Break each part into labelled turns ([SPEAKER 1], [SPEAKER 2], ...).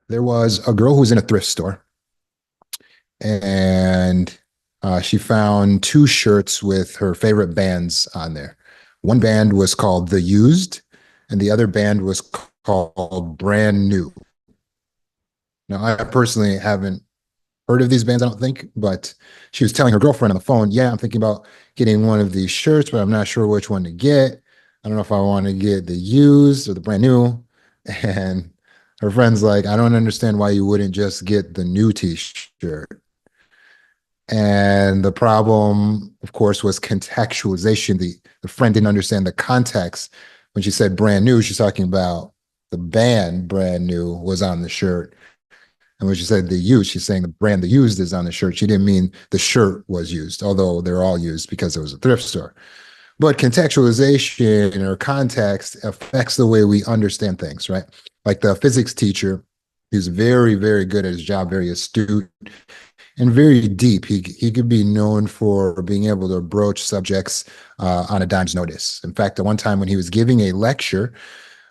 [SPEAKER 1] There was a girl who was in a thrift store, and she found two shirts with her favorite bands on there. One band was called The Used, and the other band was called Brand New. Now, I personally haven't heard of these bands, I don't think, but she was telling her girlfriend on the phone, yeah, I'm thinking about getting one of these shirts, but I'm not sure which one to get. I don't know if I want to get the used or the brand new. And her friend's like, I don't understand why you wouldn't just get the new t-shirt. And the problem, of course, was contextualization. The friend didn't understand the context. When she said brand new, she's talking about the band brand new was on the shirt. And when she said the used, she's saying the brand the used is on the shirt. She didn't mean the shirt was used, although they're all used because it was a thrift store. But contextualization or context affects the way we understand things, right? Like the physics teacher, he's very, very good at his job, very astute and very deep. He could be known for being able to broach subjects on a dime's notice. In fact, at one time when he was giving a lecture,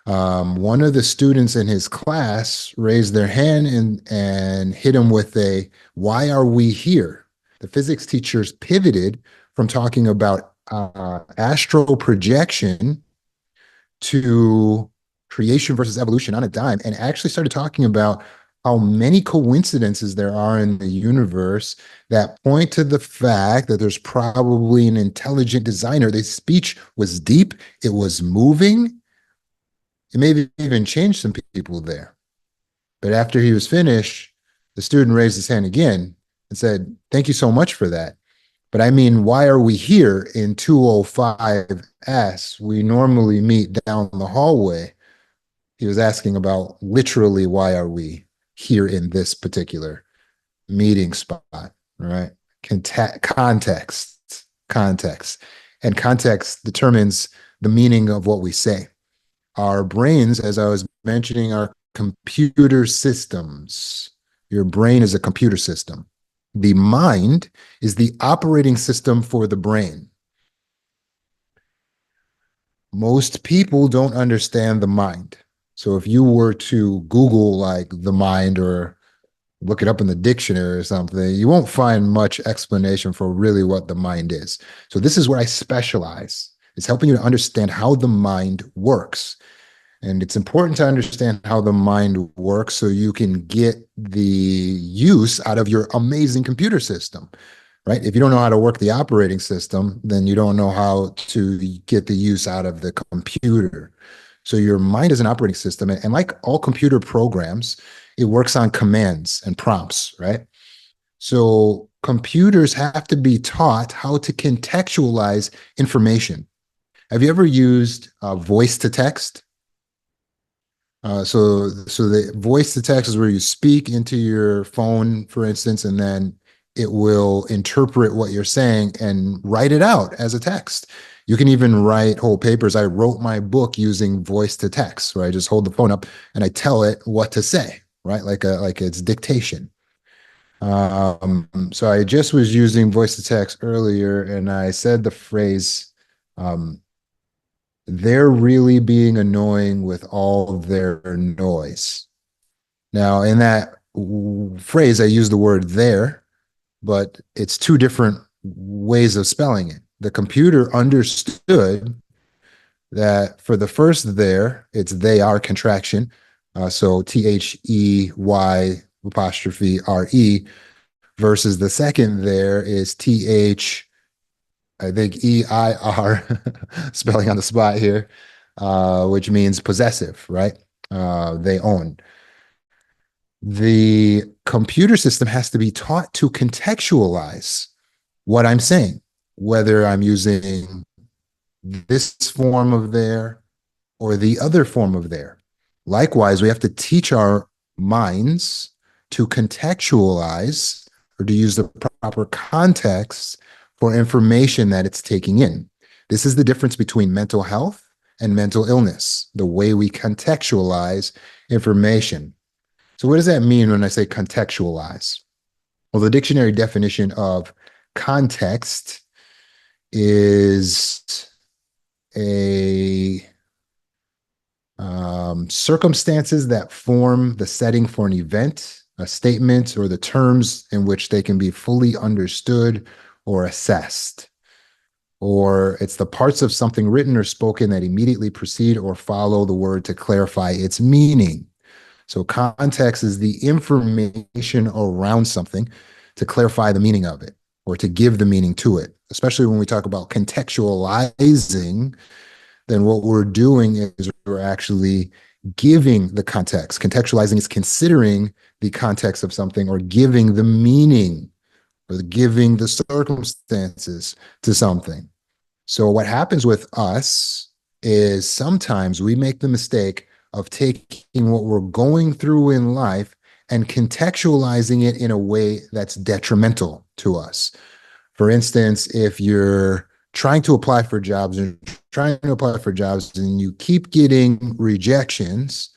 [SPEAKER 1] one of the students in his class raised their hand and hit him with a, why are we here? The physics teachers pivoted from talking about astral projection to creation versus evolution on a dime and actually started talking about how many coincidences there are in the universe that point to the fact that there's probably an intelligent designer. The speech was deep, it was moving, it may even changed some people there. But after he was finished, the student raised his hand again and said, thank you so much for that. But I mean, why are we here in 205S? We normally meet down the hallway. He was asking about literally, why are we here in this particular meeting spot, right? Context. And context determines the meaning of what we say. Our brains, as I was mentioning, are computer systems. Your brain is a computer system. The mind is the operating system for the brain. Most people don't understand the mind. So if you were to Google like the mind or look it up in the dictionary or something, you won't find much explanation for really what the mind is. So this is where I specialize. It's helping you to understand how the mind works. And it's important to understand how the mind works so you can get the use out of your amazing computer system, right? If you don't know how to work the operating system, then you don't know how to get the use out of the computer. So your mind is an operating system. And like all computer programs, it works on commands and prompts, right? So computers have to be taught how to contextualize information. Have you ever used voice to text? So the voice to text is where you speak into your phone, for instance, and then it will interpret what you're saying and write it out as a text. You can even write whole papers. I wrote my book using voice to text, where I just hold the phone up and I tell it what to say, right? Like it's dictation. So I just was using voice to text earlier, and I said the phrase, um, they're really being annoying with all their noise. Now, in that phrase, I use the word there, but it's two different ways of spelling it. The computer understood that for the first there, it's they are contraction. So THEY apostrophe RE versus the second there is TH, I think EIR, spelling on the spot here, which means possessive, right? They own. The computer system has to be taught to contextualize what I'm saying, whether I'm using this form of there or the other form of there. Likewise, we have to teach our minds to contextualize or to use the proper context for information that it's taking in. This is the difference between mental health and mental illness, the way we contextualize information. So, what does that mean when I say contextualize? Well, the dictionary definition of context is a circumstances that form the setting for an event, a statement, or the terms in which they can be fully understood or assessed. Or it's the parts of something written or spoken that immediately precede or follow the word to clarify its meaning. So context is the information around something to clarify the meaning of it or to give the meaning to it. Especially when we talk about contextualizing, then what we're doing is we're actually giving the context. Contextualizing is considering the context of something or giving the meaning or giving the circumstances to something. So what happens with us is sometimes we make the mistake of taking what we're going through in life and contextualizing it in a way that's detrimental to us. For instance, if you're trying to apply for jobs and you keep getting rejections,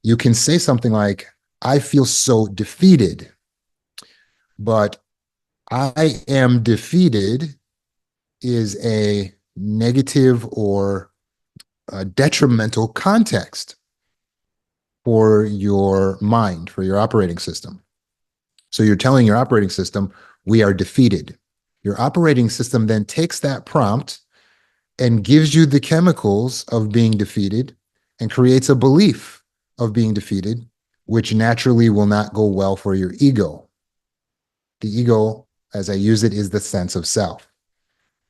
[SPEAKER 1] you can say something like, I feel so defeated, but I am defeated is a negative or a detrimental context for your mind, for your operating system. So you're telling your operating system, we are defeated. Your operating system then takes that prompt and gives you the chemicals of being defeated and creates a belief of being defeated, which naturally will not go well for your ego. The ego, as I use it, is the sense of self.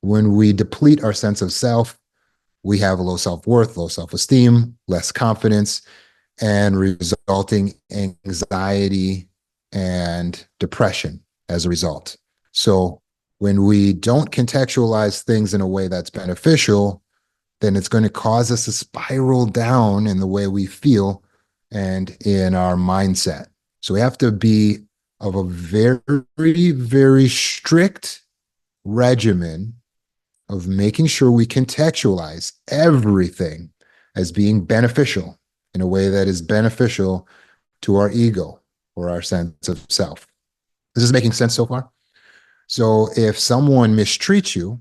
[SPEAKER 1] When we deplete our sense of self, we have low self-worth, low self-esteem, less confidence, and resulting anxiety and depression as a result. So when we don't contextualize things in a way that's beneficial, then it's going to cause us to spiral down in the way we feel and in our mindset. So we have to be of a very, very strict regimen of making sure we contextualize everything as being beneficial in a way that is beneficial to our ego or our sense of self. This is making sense so far? So if someone mistreats you,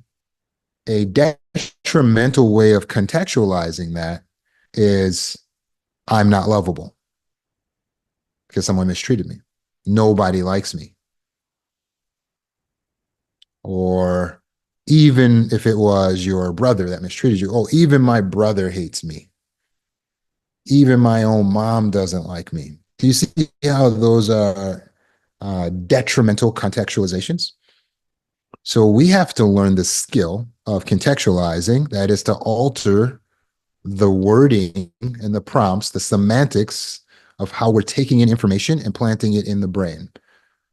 [SPEAKER 1] a detrimental way of contextualizing that is, I'm not lovable because someone mistreated me. Nobody likes me. Or even if it was your brother that mistreated you, oh, even my brother hates me. Even my own mom doesn't like me. Do you see how those are detrimental contextualizations? So we have to learn the skill of contextualizing, that is to alter the wording and the prompts, the semantics of how we're taking in information and planting it in the brain.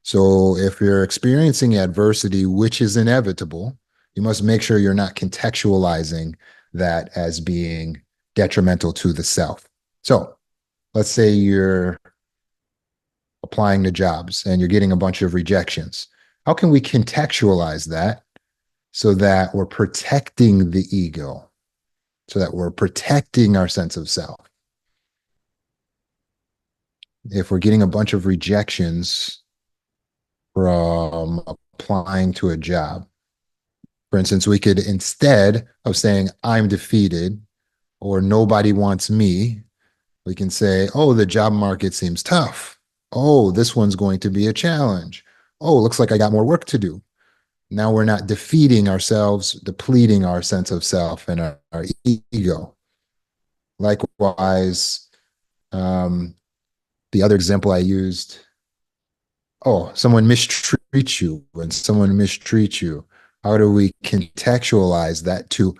[SPEAKER 1] So if you're experiencing adversity, which is inevitable, you must make sure you're not contextualizing that as being detrimental to the self. So let's say you're applying to jobs and you're getting a bunch of rejections. How can we contextualize that so that we're protecting the ego, so that we're protecting our sense of self? If we're getting a bunch of rejections from applying to a job, for instance, we could, instead of saying, I'm defeated or nobody wants me, we can say, oh, the job market seems tough. Oh, this one's going to be a challenge. Oh, looks like I got more work to do. Now we're not defeating ourselves, depleting our sense of self and our ego. Likewise, the other example I used, oh, someone mistreats you. When someone mistreats you, how do we contextualize that to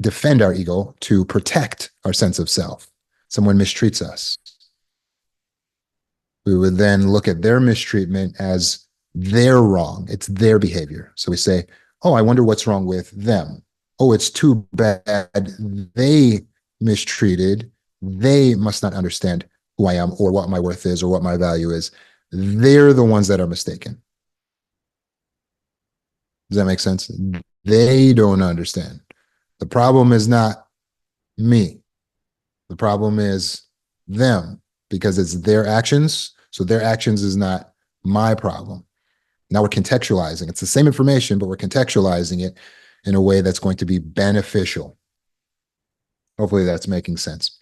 [SPEAKER 1] defend our ego, to protect our sense of self? Someone mistreats us. We would then look at their mistreatment as their wrong. It's their behavior. So we say, oh, I wonder what's wrong with them. Oh, it's too bad they mistreated. They must not understand who I am or what my worth is or what my value is. They're the ones that are mistaken. Does that make sense? They don't understand. The problem is not me. The problem is them, because it's their actions. So their actions is not my problem. Now we're contextualizing. It's the same information, but we're contextualizing it in a way that's going to be beneficial. Hopefully that's making sense.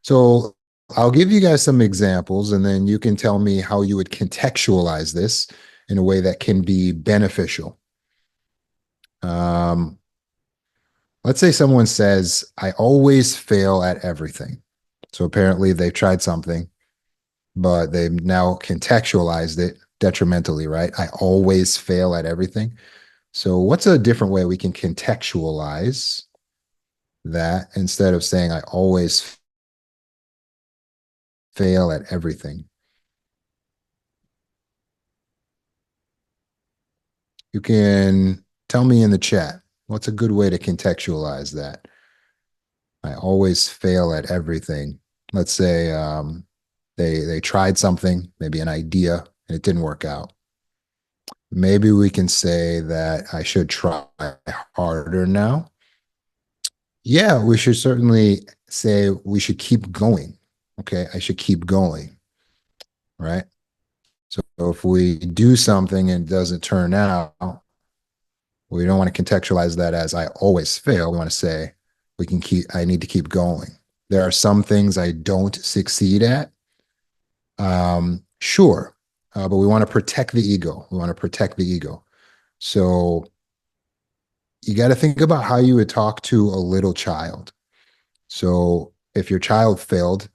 [SPEAKER 1] So I'll give you guys some examples, and then you can tell me how you would contextualize this in a way that can be beneficial. Um, let's say someone says, I always fail at everything. So apparently they've tried something, but they've now contextualized it detrimentally, right? I always fail at everything. So what's a different way we can contextualize that instead of saying I always fail at everything? You can tell me in the chat. What's a good way to contextualize that? I always fail at everything. Let's say they tried something, maybe an idea, and it didn't work out. Maybe we can say that I should try harder now. Yeah, we should certainly say we should keep going. Okay, I should keep going, right? So if we do something and it doesn't turn out, we don't want to contextualize that as I always fail. We want to say I need to keep going. There are some things I don't succeed at. Sure. But we want to protect the ego. We want to protect the ego. So you got to think about how you would talk to a little child. So if your child failed,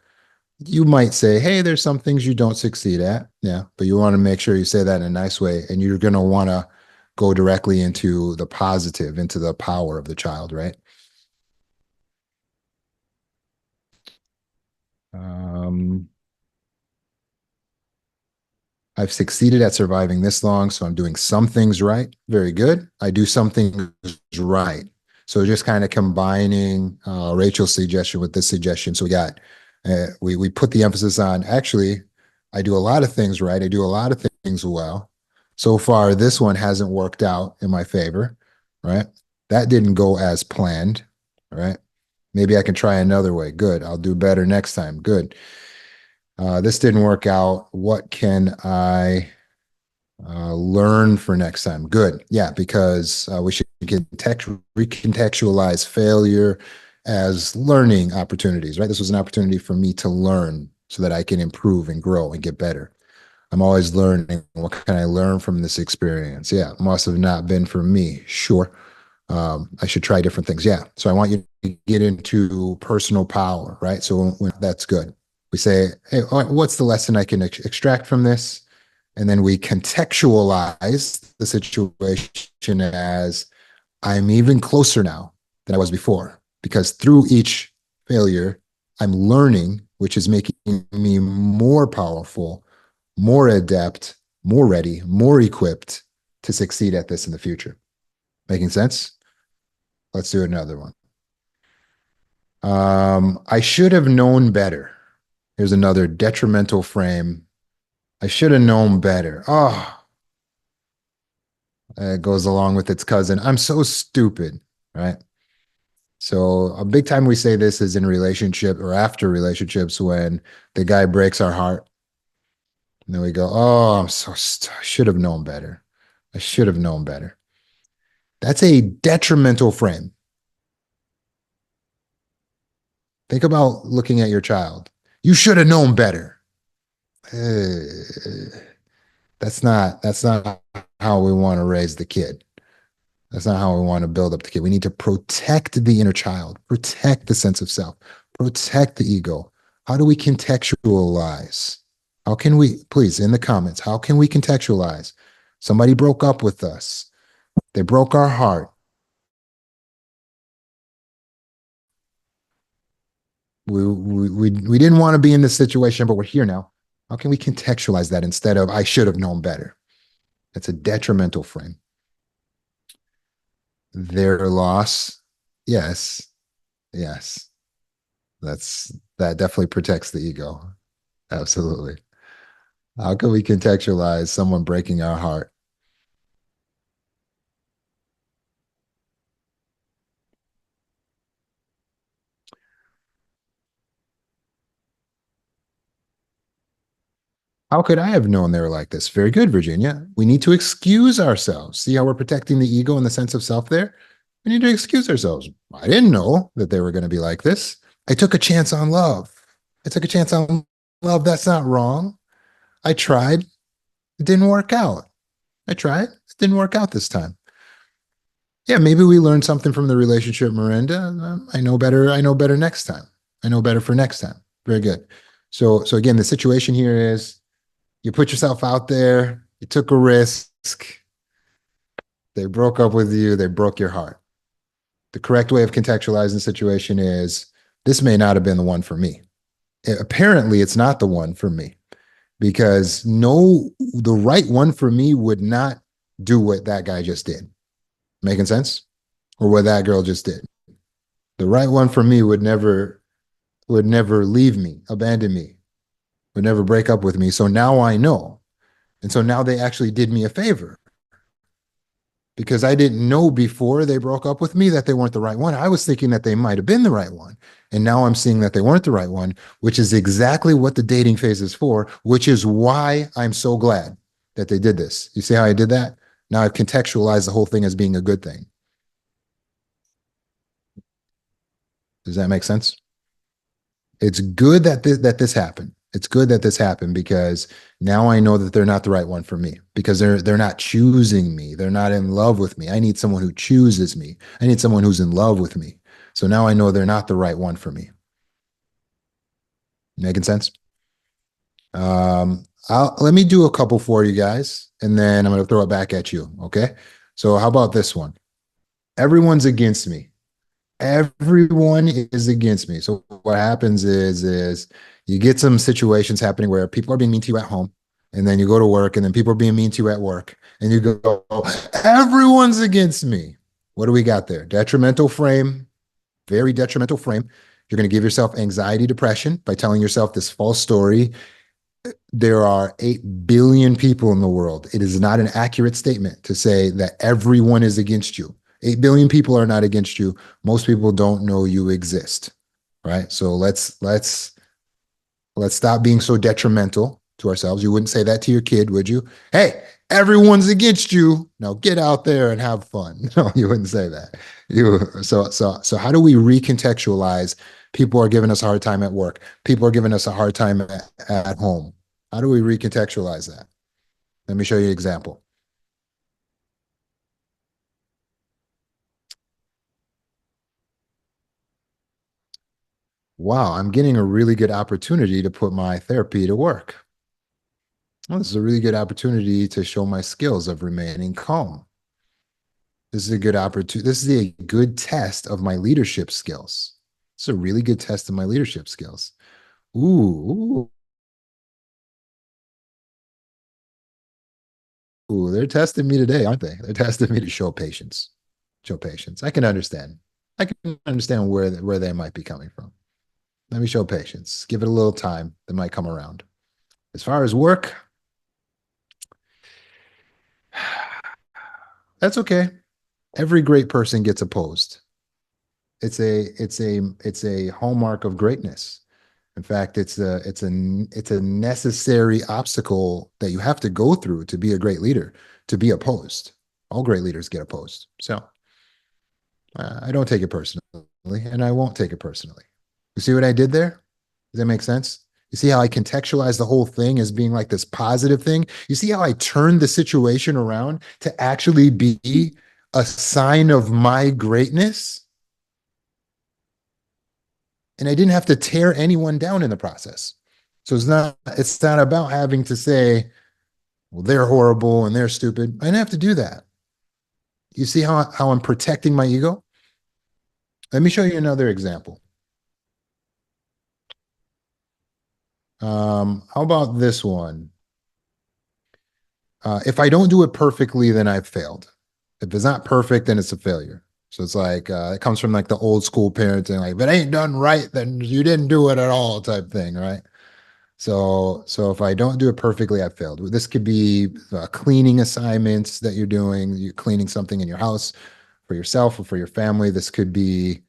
[SPEAKER 1] you might say, hey, there's some things you don't succeed at. Yeah. But you want to make sure you say that in a nice way. And you're going to want to go directly into the positive, into the power of the child, right? Um, I've succeeded at surviving this long, so I'm doing some things right. Very good. I do some things right. So just kind of combining Rachel's suggestion with this suggestion. So we put the emphasis on actually, I do a lot of things right. I do a lot of things well. So far, this one hasn't worked out in my favor, right? That didn't go as planned, right? Maybe I can try another way. Good. I'll do better next time. Good. This didn't work out. What can I learn for next time? Good. Yeah, because we should recontextualize failure as learning opportunities, right? This was an opportunity for me to learn so that I can improve and grow and get better. I'm always learning. What can I learn from this experience? Yeah, must have not been for me. Sure. I should try different things. Yeah. So I want you to get into personal power, right? So that's good. We say, hey, what's the lesson I can extract from this? And then we contextualize the situation as I'm even closer now than I was before, because through each failure, I'm learning, which is making me more powerful, more adept, more ready, more equipped to succeed at this in the future. Making sense? Let's do another one. I should have known better. Here's another detrimental frame. I should have known better. Oh, it goes along with its cousin. I'm so stupid, right? So a big time we say this is in relationship or after relationships when the guy breaks our heart. And then we go, oh, I should have known better. I should have known better. That's a detrimental frame. Think about looking at your child. You should have known better. Uh, that's not how we want to raise the kid. That's not how we want to build up the kid. We need to protect the inner child, protect the sense of self, protect the ego. How do we contextualize? How can we, please, in the comments, how can we contextualize? Somebody broke up with us. They broke our heart. We didn't want to be in this situation, but we're here now. How can we contextualize that instead of I should have known better? That's a detrimental frame. Their loss, yes, yes. That definitely protects the ego. Absolutely. How can we contextualize someone breaking our heart? How could I have known they were like this? Very good, Virginia. We need to excuse ourselves. See how we're protecting the ego and the sense of self there? We need to excuse ourselves. I didn't know that they were going to be like this. I took a chance on love. I took a chance on love. That's not wrong. I tried. It didn't work out. I tried. It didn't work out this time. Yeah, maybe we learned something from the relationship, Miranda. I know better. I know better next time. I know better for next time. Very good. So again, the situation here is you put yourself out there, you took a risk, they broke up with you, they broke your heart. The correct way of contextualizing the situation is this may not have been the one for me. Apparently, it's not the one for me because no, the right one for me would not do what that guy just did. Making sense? Or what that girl just did. The right one for me would never leave me, abandon me, would never break up with me. So now I know. And so now they actually did me a favor because I didn't know before they broke up with me that they weren't the right one. I was thinking that they might have been the right one. And now I'm seeing that they weren't the right one, which is exactly what the dating phase is for, which is why I'm so glad that they did this. You see how I did that? Now I've contextualized the whole thing as being a good thing. Does that make sense? It's good that this happened. It's good that this happened because now I know that they're not the right one for me because they're not choosing me. They're not in love with me. I need someone who chooses me. I need someone who's in love with me. So now I know they're not the right one for me. Making sense? Let me do a couple for you guys, and then I'm going to throw it back at you. Okay. So how about this one? Everyone's against me. Everyone is against me. So what happens is you get some situations happening where people are being mean to you at home, and then you go to work, and then people are being mean to you at work, and you go, everyone's against me. What do we got there? Detrimental frame, very detrimental frame. You're going to give yourself anxiety, depression by telling yourself this false story. There are 8 billion people in the world. It is not an accurate statement to say that everyone is against you. 8 billion people are not against you. Most people don't know you exist, right? So let's stop being so detrimental to ourselves. You wouldn't say that to your kid, would you? Hey, everyone's against you. Now get out there and have fun. No, you wouldn't say that. So how do we recontextualize? People are giving us a hard time at work. People are giving us a hard time at home. How do we recontextualize that? Let me show you an example. Wow, I'm getting a really good opportunity to put my therapy to work. Well, this is a really good opportunity to show my skills of remaining calm. This is a good opportunity. This is a good test of my leadership skills. It's a really good test of my leadership skills. Ooh, ooh, they're testing me today, aren't they? They're testing me to show patience. Show patience. I can understand. I can understand where they might be coming from. Let me show patience. Give it a little time. They might come around. As far as work, that's okay. Every great person gets opposed. It's a hallmark of greatness. In fact, it's a necessary obstacle that you have to go through to be a great leader, to be opposed. All great leaders get opposed. So I don't take it personally, and I won't take it personally. You see what I did there? Does that make sense? You see how I contextualize the whole thing as being like this positive thing? You see how I turned the situation around to actually be a sign of my greatness? And I didn't have to tear anyone down in the process. So it's not about having to say, well, they're horrible and they're stupid. I didn't have to do that. You see how I'm protecting my ego? Let me show you another example. How about this one? If I don't do it perfectly, then I've failed. If it's not perfect, then it's a failure. So it's like it comes from like the old school parenting, like if it ain't done right, then you didn't do it at all, type thing, right? So if I don't do it perfectly, I've failed. This could be cleaning assignments that you're doing. You're cleaning something in your house for yourself or for your family. This could be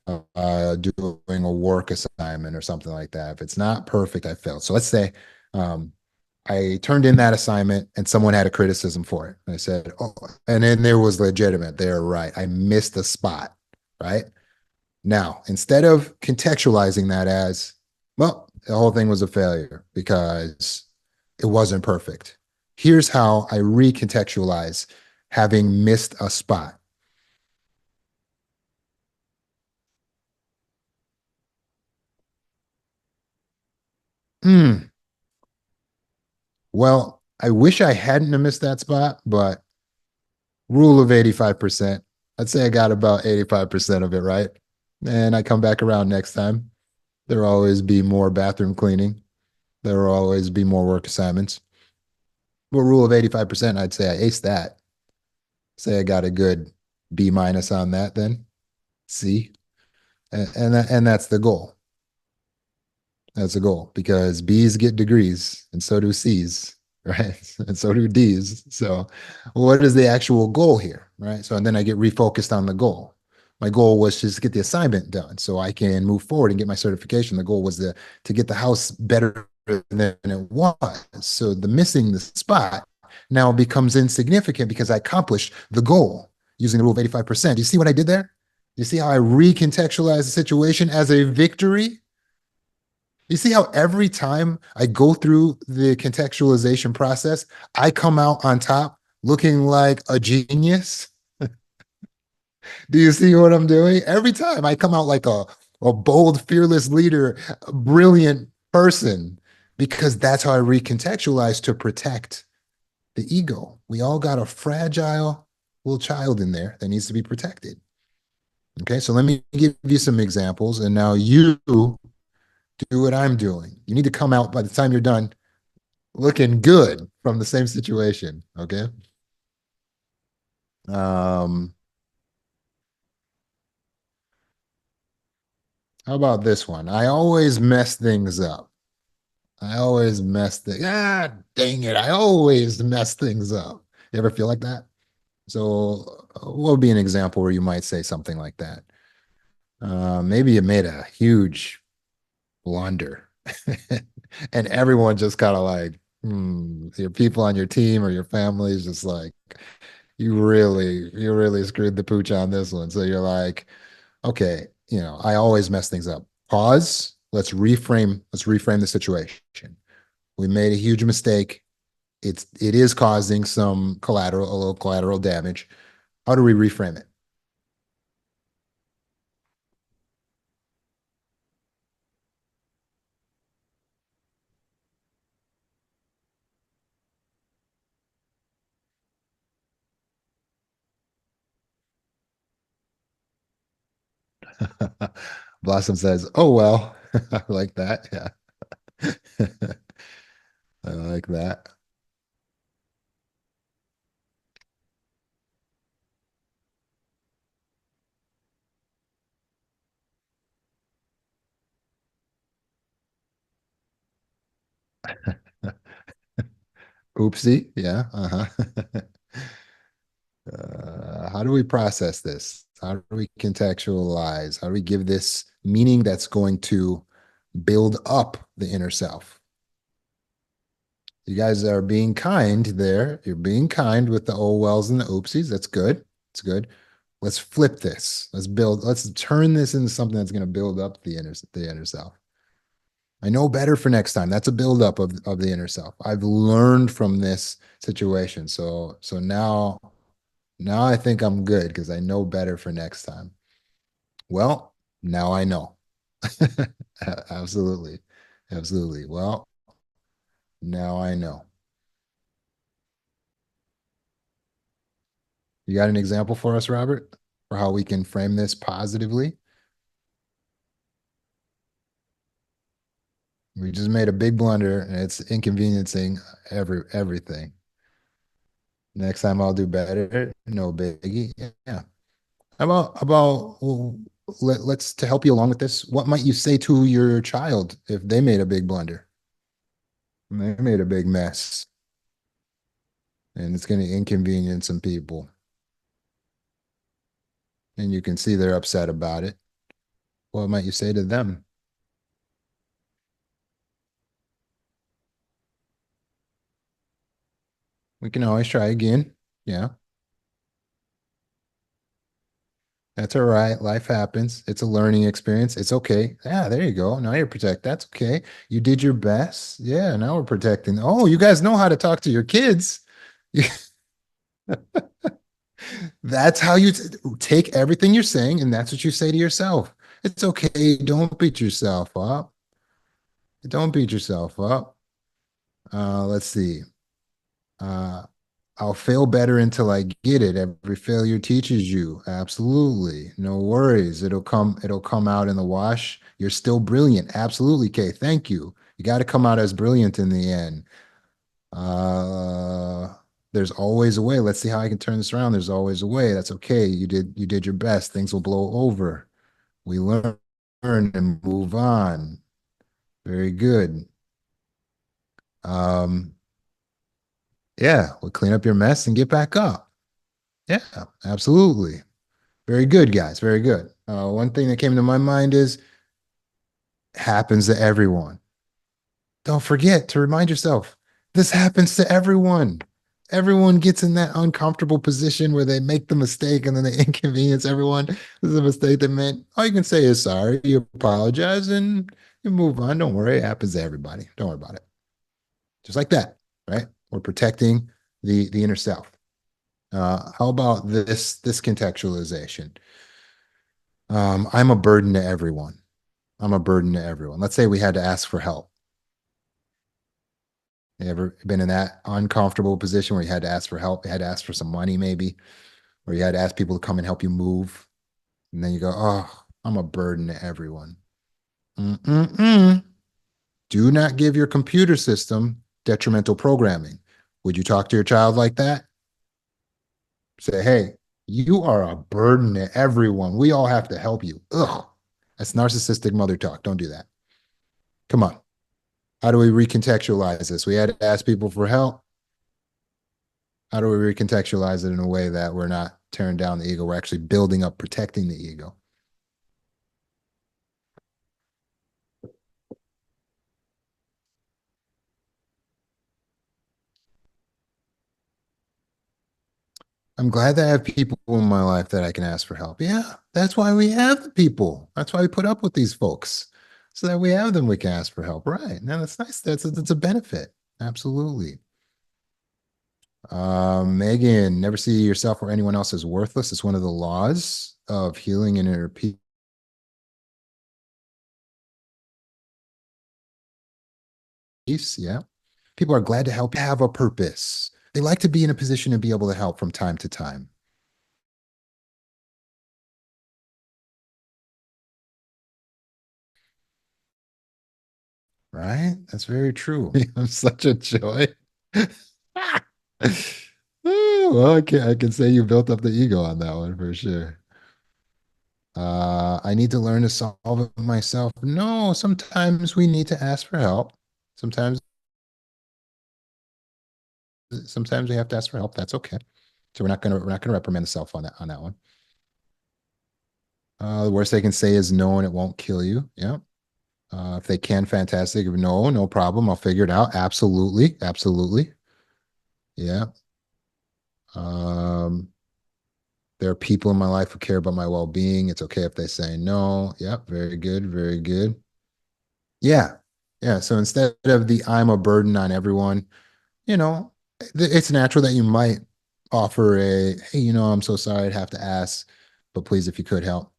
[SPEAKER 1] doing a work assignment or something like that. If it's not perfect, I failed. So let's say um, I turned in that assignment and someone had a criticism for it. And I said, oh, and then there was legitimate. They're right. I missed the spot. Right now, instead of contextualizing that as Well, the whole thing was a failure because it wasn't perfect. Here's how I recontextualize having missed a spot. Hmm. Well, I wish I hadn't have missed that spot, but rule of 85%. I'd say I got about 85% of it right. And I come back around next time. There'll always be more bathroom cleaning. There will always be more work assignments. But rule of 85%, I'd say I aced that. Say I got a good B minus on that then. C. And that's the goal. That's a goal because B's get degrees and so do C's, right? And so do D's. So, what is the actual goal here, right? So, and then I get refocused on the goal. My goal was just to get the assignment done so I can move forward and get my certification. The goal was to get the house better than it was. So, the missing the spot now becomes insignificant because I accomplished the goal using the rule of 85%. Do you see what I did there? You see how I recontextualize the situation as a victory? You see how every time I go through the contextualization process, I come out on top looking like a genius? Do you see what I'm doing? Every time I come out like a bold, fearless leader, a brilliant person, because that's how I recontextualize to protect the ego. We all got a fragile little child in there that needs to be protected. Okay, so let me give you some examples, and now you do what I'm doing. You need to come out by the time you're done looking good from the same situation. Okay. Um, how about this one? I always mess things up. I always mess things. Ah, dang it! I always mess things up. You ever feel like that? So, what would be an example where you might say something like that? Maybe you made a huge blunder, and everyone just kind of like, your people on your team or your family is just like, you really screwed the pooch on this one. So you're like, okay, I always mess things up. Pause. Let's reframe the situation. We made a huge mistake. It is causing some a little collateral damage. How do we reframe it? Blossom says, "Oh well." I like that. Yeah. I like that. Oopsie. Yeah. Uh-huh. How do we process this? How do we contextualize? How do we give this meaning that's going to build up the inner self? You guys are being kind there. You're being kind with the oh wells and the oopsies. That's good. It's good. Let's flip this. Let's turn this into something that's going to build up the inner self. I know better for next time. That's a buildup of the inner self. I've learned from this situation. So now I think I'm good because I know better for next time. Well, now I know. Absolutely. Absolutely. Well, now I know. You got an example for us, Robert, for how we can frame this positively? We just made a big blunder and it's inconveniencing everything. Next time I'll do better. No biggie. Yeah. How about well, let's to help you along with this. What might you say to your child if they made a big blunder? They made a big mess and it's going to inconvenience some people. And you can see they're upset about it. What might you say to them? We can always try again. Yeah. That's all right. Life happens. It's a learning experience. It's okay. Yeah, there you go. Now you're protect. That's okay. You did your best. Yeah, now we're protecting. Oh, you guys know how to talk to your kids. That's how you take everything you're saying, and that's what you say to yourself. It's okay. Don't beat yourself up. Don't beat yourself up. Let's see. Uh, I'll fail better until I get it. Every failure teaches you. Absolutely. No worries. It'll come out in the wash. You're still brilliant. Absolutely, Kay. Thank you. You got to come out as brilliant in the end. Uh there's always a way. Let's see how I can turn this around. There's always a way. That's okay. You did your best. Things will blow over. We learn and move on. Very good. Um, yeah, we'll clean up your mess and get back up. Yeah, absolutely. Very good, guys. Very good. One thing that came to my mind is happens to everyone. Don't forget to remind yourself this happens to everyone. Everyone gets in that uncomfortable position where they make the mistake and then they inconvenience everyone. This is a mistake they meant. All you can say is sorry, you apologize, and you move on. Don't worry. It happens to everybody. Don't worry about it. Just like that, right? We're protecting the inner self. How about this contextualization? I'm a burden to everyone. I'm a burden to everyone. Let's say we had to ask for help. You ever been in that uncomfortable position where you had to ask for help? You had to ask for some money, maybe, or you had to ask people to come and help you move. And then you go, oh, I'm a burden to everyone. Mm-mm-mm. Do not give your computer system detrimental programming. Would you talk to your child like that? Say, hey, you are a burden to everyone. We all have to help you. Ugh. That's narcissistic mother talk. Don't do that. Come on. How do we recontextualize this? We had to ask people for help. How do we recontextualize it in a way that we're not tearing down the ego? We're actually building up, protecting the ego. I'm glad that I have people in my life that I can ask for help. Yeah, that's why we have the people. That's why we put up with these folks so that we have them. We can ask for help. Right. Now that's nice. That's a benefit. Absolutely. Megan, never see yourself or anyone else as worthless. It's one of the laws of healing and inner peace. Yeah. People are glad to help have a purpose. They like to be in a position to be able to help from time to time. Right? That's very true. I'm such a joy. Well, I can say you built up the ego on that one for sure. I need to learn to solve it myself. No, sometimes we need to ask for help. Sometimes, sometimes we have to ask for help. That's okay. So we're not gonna reprimand the self on that one. The worst they can say is no, and it won't kill you. Yeah. If they can, fantastic. If no, no problem. I'll figure it out. Absolutely, absolutely. Yeah. Um, there are people in my life who care about my well-being. It's okay if they say no. Yep, very good, very good. Yeah. Yeah. So instead of the I'm a burden on everyone, you know, it's natural that you might offer a, hey, I'm so sorry I'd have to ask, but please, if you could help.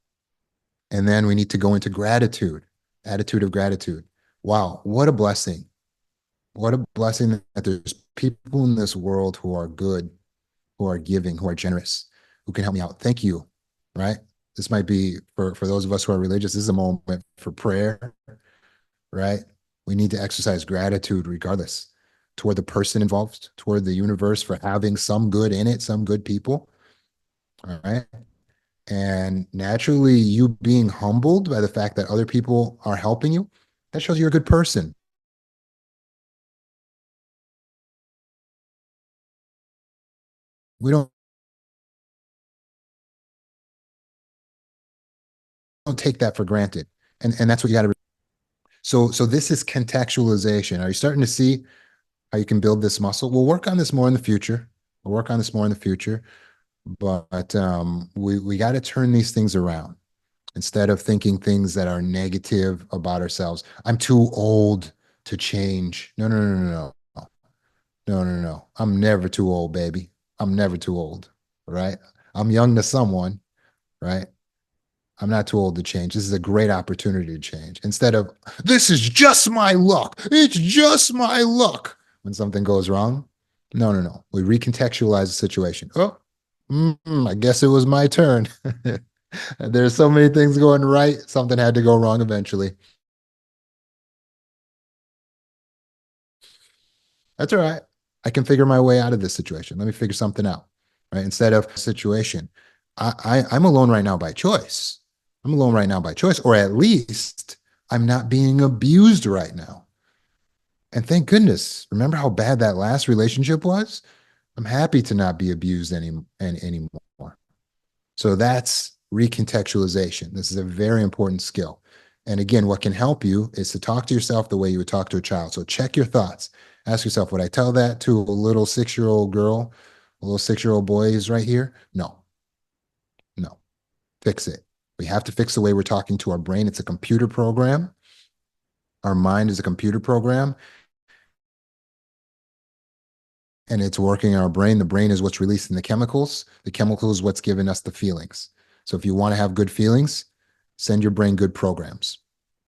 [SPEAKER 1] And then we need to go into gratitude, attitude of gratitude. Wow, what a blessing. What a blessing that there's people in this world who are good, who are giving, who are generous, who can help me out. Thank you. Right? This might be for those of us who are religious, this is a moment for prayer, right? We need to exercise gratitude regardless toward the person involved, toward the universe for having some good in it, some good people. All right. And naturally, you being humbled by the fact that other people are helping you, that shows you're a good person. We don't take that for granted. And that's what you got to. So this is contextualization. Are you starting to see how you can build this muscle? We'll work on this more in the future. We'll work on this more in the future. But we got to turn these things around instead of thinking things that are negative about ourselves. I'm too old to change. No, no, no, no, no. No, no, no. I'm never too old, baby. I'm never too old. Right? I'm young to someone, right? I'm not too old to change. This is a great opportunity to change. Instead of, this is just my luck. It's just my luck. When something goes wrong, no, no, no. We recontextualize the situation. Oh, I guess it was my turn. There's so many things going right. Something had to go wrong eventually. That's all right. I can figure my way out of this situation. Let me figure something out. Right. Instead of situation, I'm alone right now by choice. I'm alone right now by choice, or at least I'm not being abused right now. And thank goodness. Remember how bad that last relationship was? I'm happy to not be abused anymore. So that's recontextualization. This is a very important skill. And again, what can help you is to talk to yourself the way you would talk to a child. So check your thoughts. Ask yourself, would I tell that to a little 6 year old girl, a little 6 year old boy is right here? No, no. Fix it. We have to fix the way we're talking to our brain. It's a computer program. Our mind is a computer program, and it's working in our brain. The brain is what's releasing the chemicals. The chemical is what's giving us the feelings. So if you want to have good feelings, send your brain good programs.